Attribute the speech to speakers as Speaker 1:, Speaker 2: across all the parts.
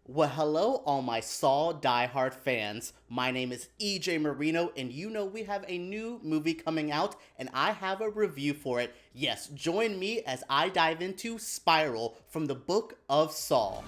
Speaker 1: Well, hello, all my Saw diehard fans. My name is EJ Marino, and you know we have a new movie coming out, and I have a review for it. Yes, join me as I dive into Spiral from the Book of Saw.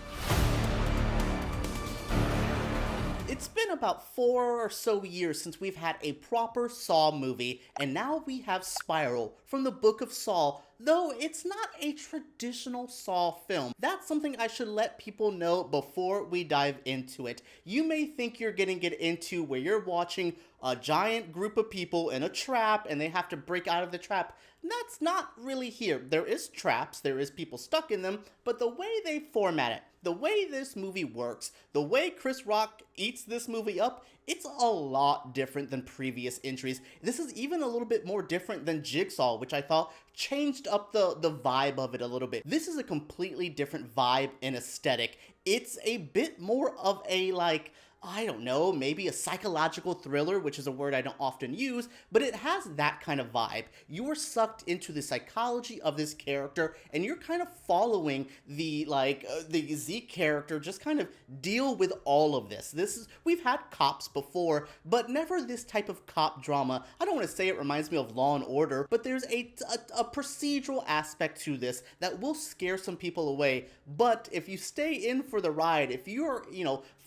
Speaker 1: It's been about 4 or so years since we've had a proper Saw movie, and now we have Spiral from the Book of Saw, though it's not a traditional Saw film. That's something I should let people know before we dive into it. You may think you're getting it into where you're watching a giant group of people in a trap and they have to break out of the trap. That's not really here. There is traps, there is people stuck in them, but the way they format it, the way this movie works, the way Chris Rock eats this movie up, it's a lot different than previous entries. This is even a little bit more different than Jigsaw, which I thought changed up the vibe of it a little bit. This is a completely different vibe and aesthetic. It's a bit more of a, like, I don't know, maybe a psychological thriller, which is a word I don't often use, but it has that kind of vibe. You are sucked into the psychology of this character, and you're kind of following the Zeke character just kind of deal with all of this. We've had cops before, but never this type of cop drama. I don't want to say it reminds me of Law and Order, but there's a procedural aspect to this that will scare some people away. But if you stay in for the ride, if you're,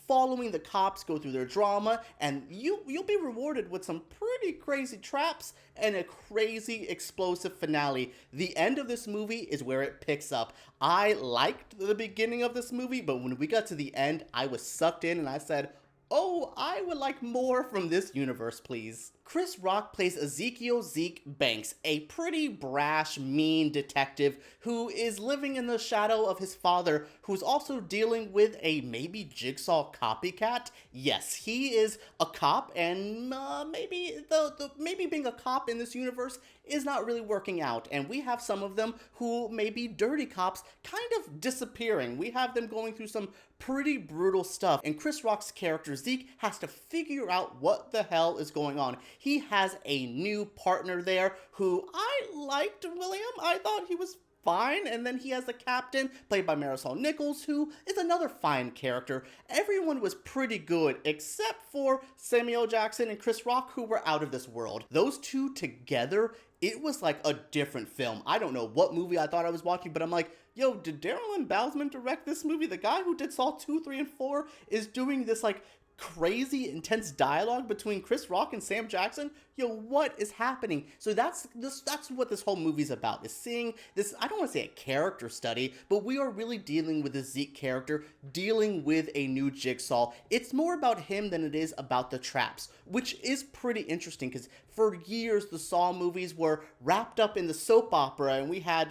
Speaker 1: following the cops go through their drama, and you'll be rewarded with some pretty crazy traps and a crazy explosive finale. The end of this movie is where it picks up. I liked the beginning of this movie, but when we got to the end, I was sucked in and I said, oh, I would like more from this universe, please. Chris Rock plays Ezekiel Zeke Banks, a pretty brash, mean detective who is living in the shadow of his father, who's also dealing with a maybe Jigsaw copycat. Yes, he is a cop, and maybe maybe being a cop in this universe is not really working out, and we have some of them who may be dirty cops kind of disappearing. We have them going through some pretty brutal stuff, and Chris Rock's character Zeke has to figure out what the hell is going on. He has a new partner there who I liked. William, I thought he was fine, and then he has the captain played by Marisol Nichols, who is another fine character. Everyone was pretty good except for Samuel Jackson and Chris Rock, who were out of this world. Those two together, it was like a different film. I don't know what movie I thought I was watching, but I'm like, yo, did Darren Lynn Bousman direct this movie? The guy who did Saw 2, 3, and 4 is doing this like crazy intense dialogue between Chris Rock and Sam Jackson. Yo, what is happening? So that's what this whole movie's about, is seeing this, I don't want to say a character study, but we are really dealing with the Zeke character, dealing with a new Jigsaw. It's more about him than it is about the traps, which is pretty interesting because for years the Saw movies were wrapped up in the soap opera, and we had,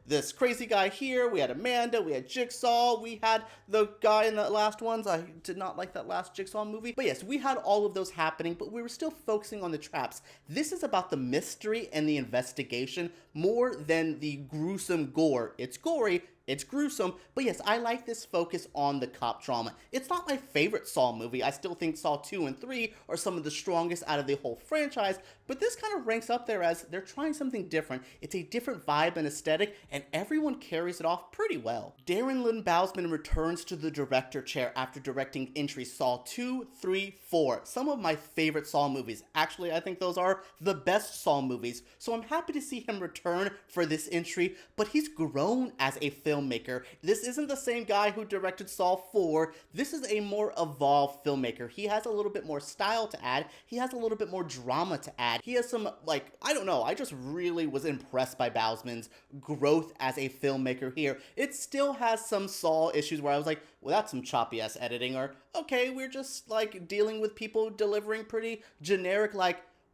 Speaker 1: this crazy guy here, we had Amanda, we had Jigsaw, we had the guy in the last ones. I did not like that last Jigsaw movie, but yes, we had all of those happening, but we were still focusing on the traps. This is about the mystery and the investigation more than the gruesome gore. It's gory, it's gruesome, but yes, I like this focus on the cop drama. It's not my favorite Saw movie. I still think Saw 2 and 3 are some of the strongest out of the whole franchise, but this kind of ranks up there as they're trying something different. It's a different vibe and aesthetic, and everyone carries it off pretty well. Darren Lynn Bousman returns to the director chair after directing entries Saw 2, 3, 4. Some of my favorite Saw movies. Actually, I think those are the best Saw movies, so I'm happy to see him return for this entry, but he's grown as a filmmaker. This isn't the same guy who directed Saw 4. This is a more evolved filmmaker. He has a little bit more style to add. He has a little bit more drama to add. He has some, I don't know, I just really was impressed by Bausman's growth as a filmmaker here. It still has some Saw issues where I was like, well, that's some choppy ass editing, or okay, we're just dealing with people delivering pretty generic,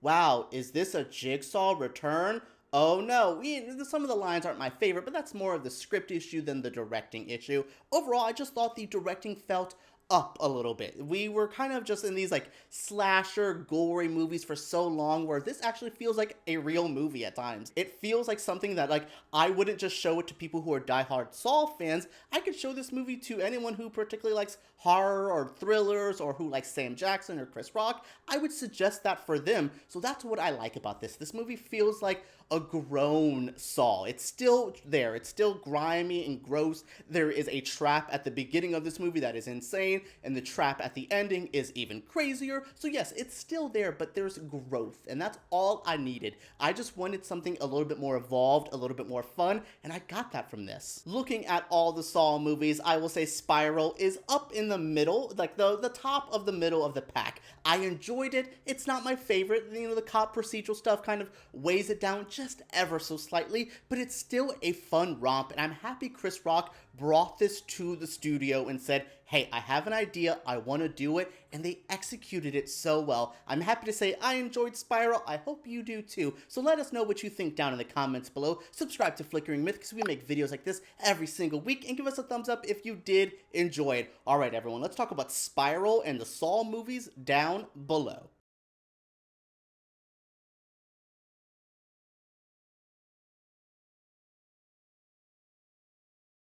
Speaker 1: wow, is this a Jigsaw return? Oh no, some of the lines aren't my favorite, but that's more of the script issue than the directing issue. Overall, I just thought the directing felt up a little bit. We were kind of just in these slasher, gory movies for so long, where this actually feels like a real movie at times. It feels like something that I wouldn't just show it to people who are diehard Saw fans. I could show this movie to anyone who particularly likes horror or thrillers, or who likes Sam Jackson or Chris Rock. I would suggest that for them. So that's what I like about this. This movie feels like a grown Saw. It's still there. It's still grimy and gross. There is a trap at the beginning of this movie that is insane, and the trap at the ending is even crazier. So yes, it's still there, but there's growth, and that's all I needed. I just wanted something a little bit more evolved, a little bit more fun, and I got that from this. Looking at all the Saw movies, I will say Spiral is up in the middle, like the top of the middle of the pack. I enjoyed it. It's not my favorite. You know, the cop procedural stuff kind of weighs it down just ever so slightly, but it's still a fun romp, and I'm happy Chris Rock brought this to the studio and said, hey, I have an idea, I want to do it, and they executed it so well. I'm happy to say I enjoyed Spiral. I hope you do too. So let us know what you think down in the comments below. Subscribe to Flickering Myth because we make videos like this every single week, and give us a thumbs up if you did enjoy it. Alright everyone, let's talk about Spiral and the Saw movies down below.